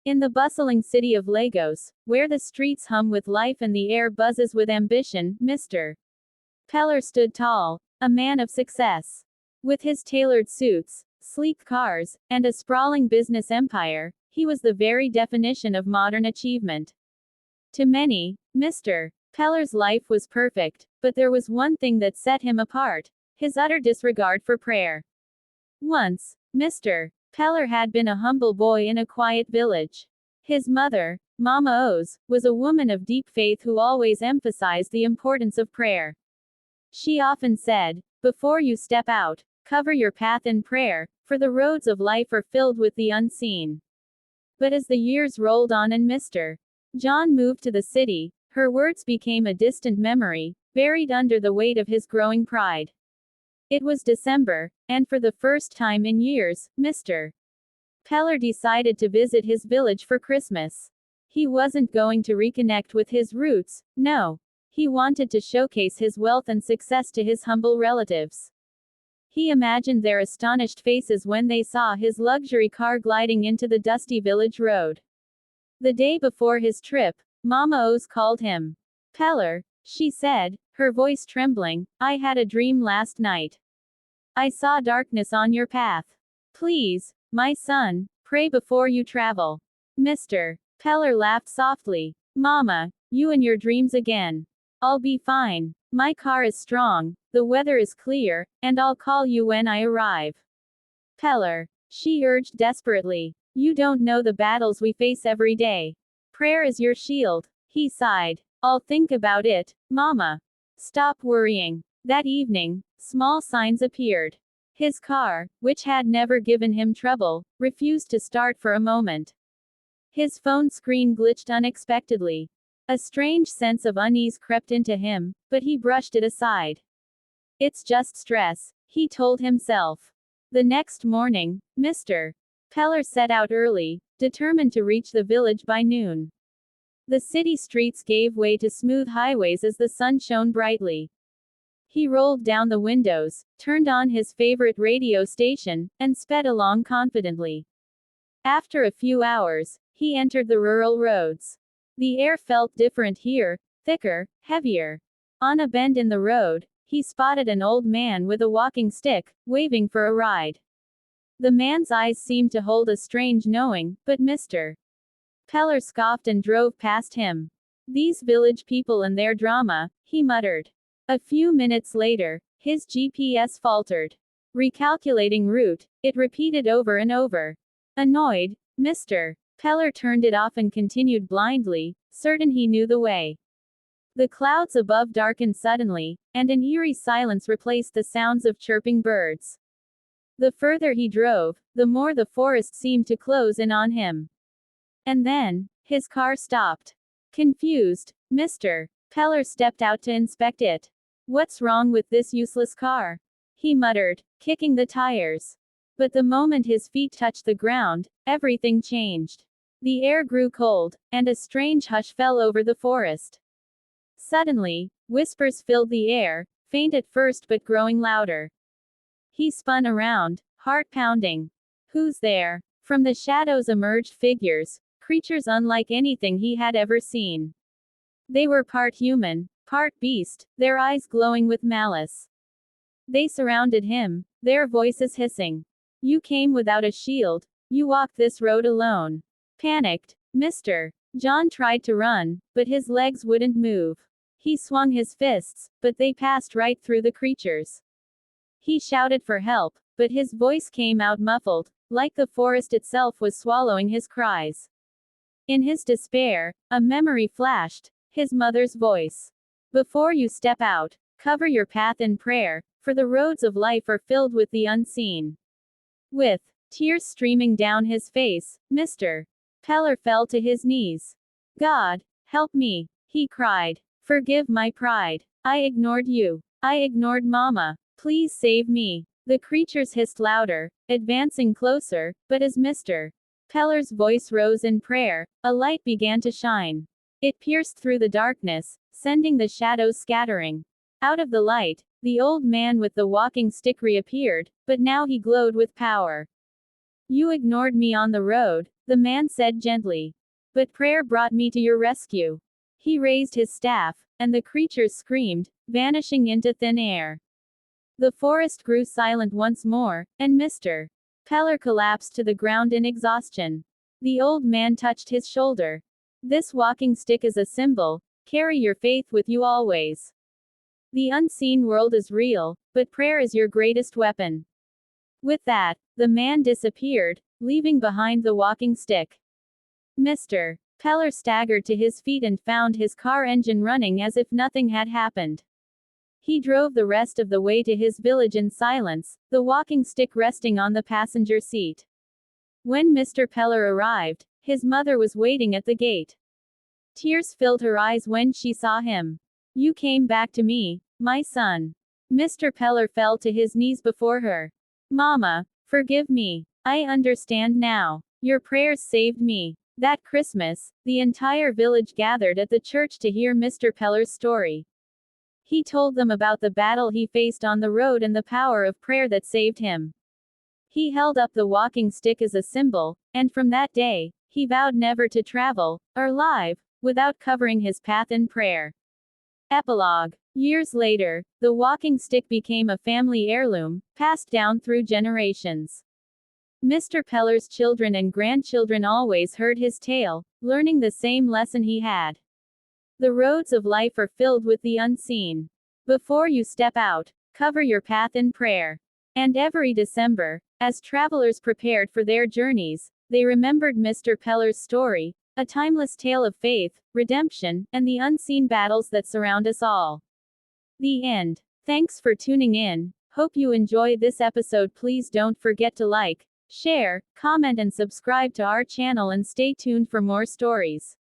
In the bustling city of Lagos, where the streets hum with life and the air buzzes with ambition, Mr. Peller stood tall, a man of success. With his tailored suits, sleek cars, and a sprawling business empire, he was the very definition of modern achievement. To many, Mr. Peller's life was perfect, but there was one thing that set him apart: his utter disregard for prayer. Once, Mr. Peller had been a humble boy in a quiet village. His mother, Mama Oz, was a woman of deep faith who always emphasized the importance of prayer. She often said, "Before you step out, cover your path in prayer, for the roads of life are filled with the unseen." But as the years rolled on and Mr. John moved to the city, her words became a distant memory, buried under the weight of his growing pride. It was December, and for the first time in years, Mr. Peller decided to visit his village for Christmas. He wasn't going to reconnect with his roots, no. He wanted to showcase his wealth and success to his humble relatives. He imagined their astonished faces when they saw his luxury car gliding into the dusty village road. The day before his trip, Mama Oz called him. "Peller," she said, her voice trembling, "I had a dream last night. I saw darkness on your path. Please, my son, pray before you travel." Mr. Peller laughed softly. "Mama, you and your dreams again. I'll be fine. My car is strong, the weather is clear, and I'll call you when I arrive." "Peller," she urged desperately, "you don't know the battles we face every day. Prayer is your shield." He sighed. "I'll think about it, Mama. Stop worrying." That evening, small signs appeared. His car, which had never given him trouble, refused to start for a moment. His phone screen glitched unexpectedly. A strange sense of unease crept into him, but he brushed it aside. "It's just stress," he told himself. The next morning, Mr. Peller set out early, determined to reach the village by noon. The city streets gave way to smooth highways as the sun shone brightly. He rolled down the windows, turned on his favorite radio station, and sped along confidently. After a few hours, he entered the rural roads. The air felt different here, thicker, heavier. On a bend in the road, he spotted an old man with a walking stick, waving for a ride. The man's eyes seemed to hold a strange knowing, but Mr. Peller scoffed and drove past him. "These village people and their drama," he muttered. A few minutes later, his GPS faltered. Recalculating route, it repeated over and over. Annoyed, Mr. Peller turned it off and continued blindly, certain he knew the way. The clouds above darkened suddenly, and an eerie silence replaced the sounds of chirping birds. The further he drove, the more the forest seemed to close in on him. And then, his car stopped. Confused, Mr. Peller stepped out to inspect it. "What's wrong with this useless car?" he muttered, kicking the tires. But the moment his feet touched the ground, everything changed. The air grew cold, and a strange hush fell over the forest. Suddenly, whispers filled the air, faint at first but growing louder. He spun around, heart pounding. "Who's there?" From the shadows emerged figures, creatures unlike anything he had ever seen. They were part human, part beast, their eyes glowing with malice. They surrounded him, their voices hissing. "You came without a shield. You walked this road alone." Panicked, Mr. John tried to run, but his legs wouldn't move. He swung his fists, but they passed right through the creatures. He shouted for help, but his voice came out muffled, like the forest itself was swallowing his cries. In his despair, a memory flashed, his mother's voice. "Before you step out, cover your path in prayer, for the roads of life are filled with the unseen." With tears streaming down his face, Mr. Peller fell to his knees. "God, help me," he cried. "Forgive my pride. I ignored you. I ignored Mama. Please save me." The creatures hissed louder, advancing closer, but as Mr. Peller's voice rose in prayer, a light began to shine. It pierced through the darkness, sending the shadows scattering. Out of the light, the old man with the walking stick reappeared, but now he glowed with power. You ignored me on the road, the man said gently. But prayer brought me to your rescue. He raised his staff, and the creatures screamed, vanishing into thin air. The forest grew silent once more, and Mr. Peller collapsed to the ground in exhaustion. The old man touched his shoulder. This walking stick is a symbol. Carry your faith with you always. The unseen world is real, but prayer is your greatest weapon. With that, the man disappeared, leaving behind the walking stick. Mr. Peller staggered to his feet and found his car engine running as if nothing had happened. He drove the rest of the way to his village in silence, the walking stick resting on the passenger seat. When Mr. Peller arrived, his mother was waiting at the gate. Tears filled her eyes when she saw him. You came back to me, my son. Mr. Peller fell to his knees before her. Mama, forgive me. I understand now. Your prayers saved me. That Christmas, the entire village gathered at the church to hear Mr. Peller's story. He told them about the battle he faced on the road and the power of prayer that saved him. He held up the walking stick as a symbol, and from that day, he vowed never to travel, or live, without covering his path in prayer. Epilogue. Years later, the walking stick became a family heirloom, passed down through generations. Mr. Peller's children and grandchildren always heard his tale, learning the same lesson he had. The roads of life are filled with the unseen. Before you step out, cover your path in prayer. And every December, as travelers prepared for their journeys, they remembered Mr. Peller's story, a timeless tale of faith, redemption, and the unseen battles that surround us all. The end. Thanks for tuning in. Hope you enjoy this episode. Please don't forget to like, share, comment and subscribe to our channel and stay tuned for more stories.